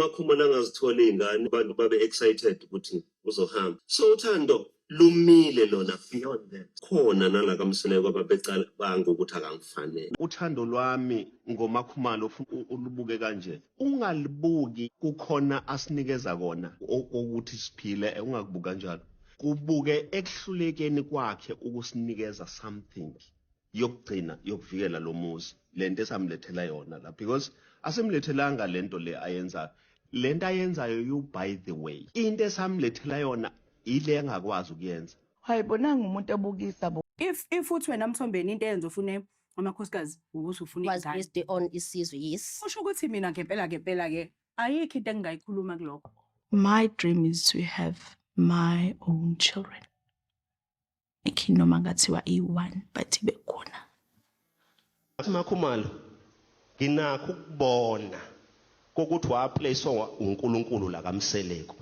Makhumana angazithola izingane abantu babe excited ukuthi uzohamba. So uthando lumile lona beyond that. Khona nala kaMseleko ababecala banga ukuthi akangifanele. Uthando lwami ngoMakhumalo ulubuke kanje. Ungalibuki kukhona asinikeza kona ukuthi siphile ungakubuka kanjalo. Kubuke ekuhlulekeni kwakhe ukusinikeza something yokugcina yokuvikela lo muzi. Lento esamlethela yona la because asemlethelanga lento le ayenza. Lento ayenzayo you by the way. Into esamlethela yona ile engakwazi ukuyenza. Hayibonanga umuntu abukisa bo. If uthi wena Mthombeni into eyenza ufune amakhosikazi ukuthi ufuna Was ingane. based on isizwe, yes. Usho ukuthi mina ngempela ke ayikho into engingayikhuluma kulokho. My dream is to have my own children. Ikinoma ngathiwa i1 but ibe khona. Makhumalo nginakho ukubona kokuthi waplacewa uNkulunkulu la kaMseleko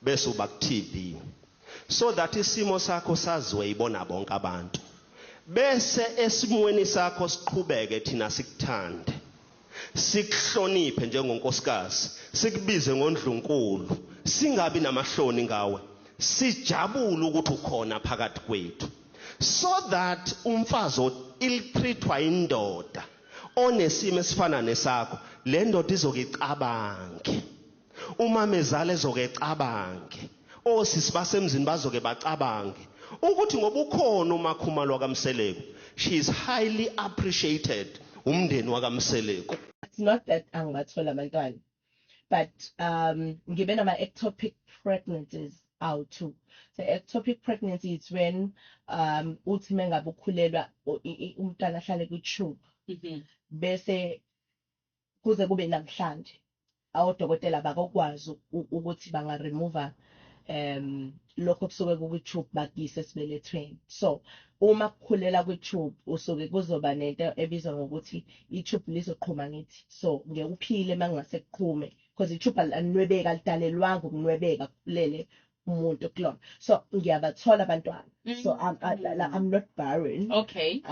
bese uba ku TV so that isimo sakho saziwe ibona bonke abantu bese esimweni sakho siqhubeke thina sikuthande sikuhloniphe njengonkosikazi sikubize ngondlunkulu singabi namahloni ngawe sijabule ukuthi ukhona phakathi kwethu so that umfazi ilithreatwa indoda onesimo esifana nesakho le ndoda izokucabange umama ezale ezokucabange osisi basemzini bazoke bacabange ukuthi ngoba ukhona uMakhumalo wakaMseleko she is highly appreciated umndeni wakaMseleko. It's not that angathola abantwana but ngibe nama ectopic pregnancies out too. So ectopic pregnancy is when uthi mengabe ukhulelwa umntwana ahlale ku-tube bese kuze kube namhlanje awodokotela bakokwazi ukuthi banga remove lokho kusuke ku-tube bakuyise esibelethweni. So uma kukhulela ku-tube usuke kuzoba nento ebizwa ngokuthi i-tube lizoqhuma ngithi so ngeke uphile mangase kuqhume because i-tube alinwebeka alidalelwanga ukunwebeka kulele umuntu kulona. So ngiyabathola abantwana. So I'm not barren. Okay.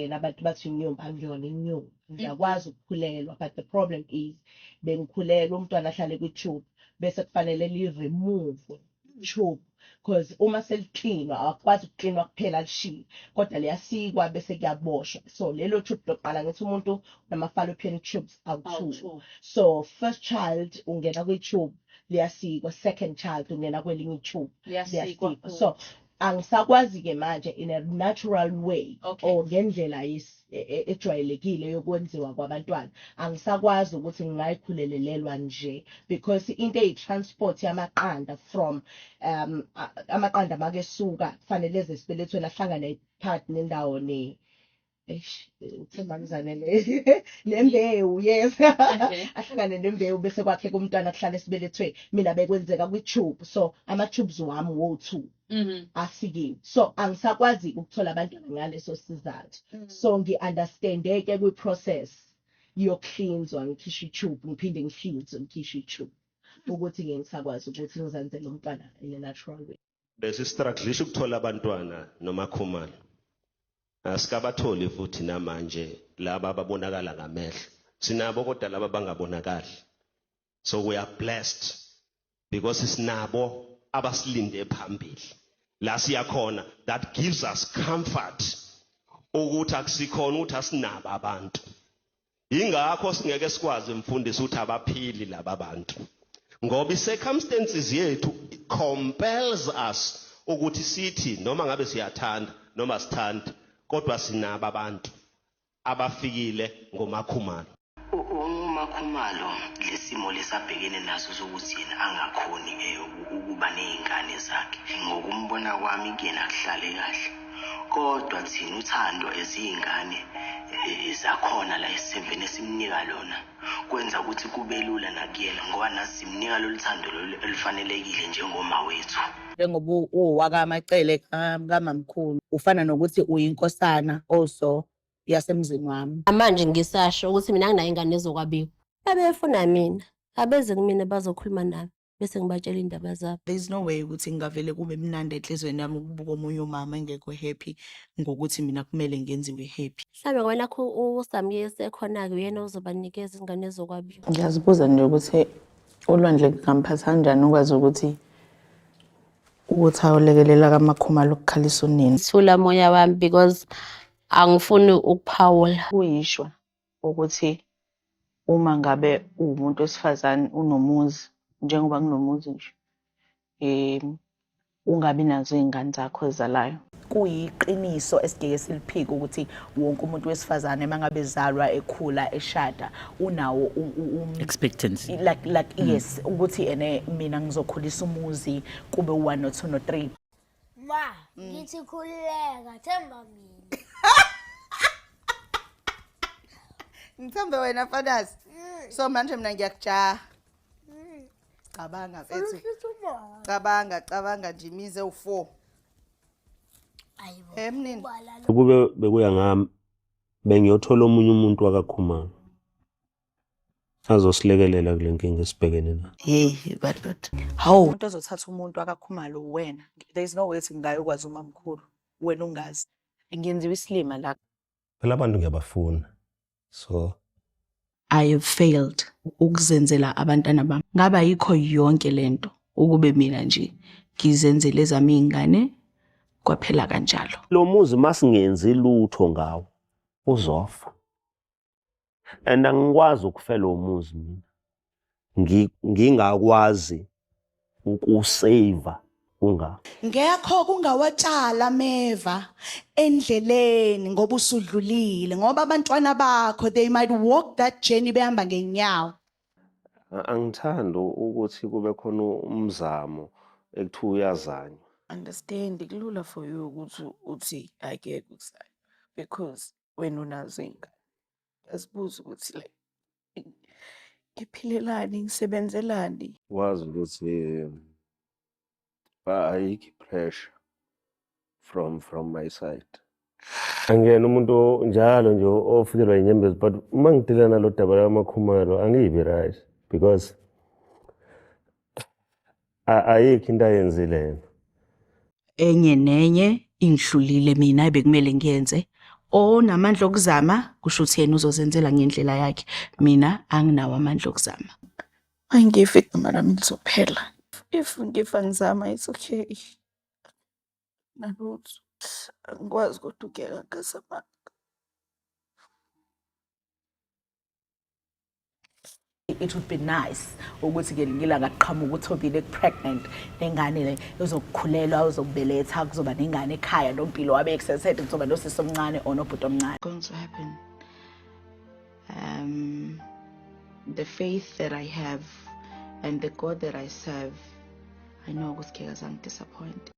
Nabantu bathi inyumba angiyona inyumba. Ngiyakwazi ukukhulelwa but the problem is bengikhulelwa umntwana ahlale ku-tube bese kufanele li-remove tube because uma selicleanwa akwazi ukucleanwa kuphela lishiye kodwa liyasikwa bese kuyaboshwa. So lelo tube loqala ngithi umuntu nama-fallopian tubes awu-2. So first child ungena kwi-tube liyasikwa, second child ungena kwelinye tube liyasikwa. So angisakwazi ke manje in a natural way or ngendlela ejwayelekile yokwenziwa kwabantwana angisakwazi ukuthi ngingayikhulelelelwa nje because into eyitransport yamaqanda from amaqanda make suka kufanele eze esibelethweni ahlangane phakathi nendawo nembewu yes ahlangane nembewu bese kwakhe kumntwana kuhlala esibelethweni mina bekwenzeka kwi-tube so ama-tubes wami wo-2 asikiwe so angisakwazi ukuthola abantwana ngaleso sizathu. So ngi-understandeke kwi-process yokuhlinzwa ngikhishwa i-tube ngiphinde ngihlinzwe ngikhishwa i-tube ukuthi ngisakwazi ukuthi ngizenzele umntwana in a natural way. Bese struggle ukuthola abantwana noMakhumalo asikabatholi futhi namanje laba ababonakala ngamehlo sinabo kodwa laba bangabonakali. So we are blessed because sinabo abasilinde phambili la siyakhona that gives us comfort ukuthi akusikhona ukuthi asinabo abantu ingakho singeke sikwazi mfundisi ukuthi abaphili laba bantu ngoba i-circumstances yethu compels us ukuthi sithi noma ngabe siyathanda noma sithanda kodwa sinabo abantu abafikile ngoMakhumalo. uMakhumalo lesimo lesabhekene naso sokuthi yena angakhoni ukuba nezingane zakhe ngokumbona kwami kuyena kuhlale kahle kodwa thina uthando ezingane zakhona la esivene simnika lona kwenza ukuthi kube lula nakuyena ngoba nasimnika loluthando olufanelekile njengoma wethu njengoba uwakamacele kamamkhulu ufana nokuthi uyinkosana also yasemzini wami. Manje ngisasho ukuthi mina nginayo ingane ezokwabiwa. Abefuna mina, abeze kumina bazokhuluma nami bese ngibatshela indaba zabo. There's no way ukuthi ngavele kube mnandi enhlizweni yami ukubuka omunye umama engekho happy ngokuthi mina kumele ngenziwe happy. Mhlawumbe wena uSamye sekhona ke uyena ozobanikeza ingane ezokwabiwa. Ngiyazibuza nje ukuthi ulwandle kukamphatha kanjani ukwazi ukuthi awulekelela kaMakhumalo ukukhalisa unina? Sithula moya wami because angifuni ukuphawula. Kuyishwa ukuthi uma ngabe uwumuntu wesifazane unomuzi, njengoba nginomuzi nje, ungabi nazo iy'ngane zakho ezalayo. Kuyiqiniso esigeke siliphike ukuthi wonke umuntu wesifazane uma ngabe ezalwa ekhula eshada unawo expectancy. like yes, ukuthi ene mina ngizokhulisa umuzi kube u1 no 2 no 3. Ma, ngithi khuleka, themba mina. Ngithembe wena Mfanazi. So manje mina ngiyakujaha. Cabanga mfethu. Cabanga nje imize u4. Ayibo. Mnini. Kube bekuya ngami bengiyothola omunye umuntu wakaKhumalo azosilekelela kule nkinga esibhekene nayo. Hey, but hawu umuntu ozothatha umuntu akaKhumalo wena. There is no way ukuthi ngayokwazi uMamkhulu. Wena ungazi. Ngiyenziwe isilima la. Phela abantu ngiyabafuna. So I have failed ukuzenzela abantwana bami. Ngaba yikho yonke lento ukube mina nje ngizenzele ezami izingane kwaphela kanjalo. lo muzi masingenzi lutho ngawo uzofa. And angikwazi ukufela umuzi mina. Ngingakwazi ukusave ungakho. Ngekho kungawatshala meva endleleni ngoba usudlulile ngoba abantwana bakho they might walk that journey behamba ngenyawo. Angithandi ukuthi kube khona umzamo ekuthiwa uyazanywa. Understand kulula for you ukuthi akekho kusasa because wena unazo ingane. Asibuza ukuthi like ngiphilelani ngisebenzelani. Wazi ukuthi ayikho pressure from my side. Angena umuntu njalo nje ofikelwa inyembezi but uma ngidila nalo daba lamakhumalo angibi right because ayikho into ayenzile yena. Enye nenye ingihlulile mina bekumele ngiyenze. Onamandla okuzama kusho ukuthi yena uzozenzela ngendlela yakhe. Mina anginawo amandla okuzama. Angifi igama lami lizophela. If ngifa ngizama it's okay. Nalutho. Angikwazi kodwa ukuyeka ngazama. It would be nice ukuthi ke ngilanga qhamuka uThobile pregnant nengane le uzokukhulelwa uzokubeletha kuzoba nengane ekhaya nompilo wabe excited kuzoba nosisi omncane onobhuti omncane. Going to happen. The faith that I have and the God that I serve, I know ukuthi ngeke azangi disappoint.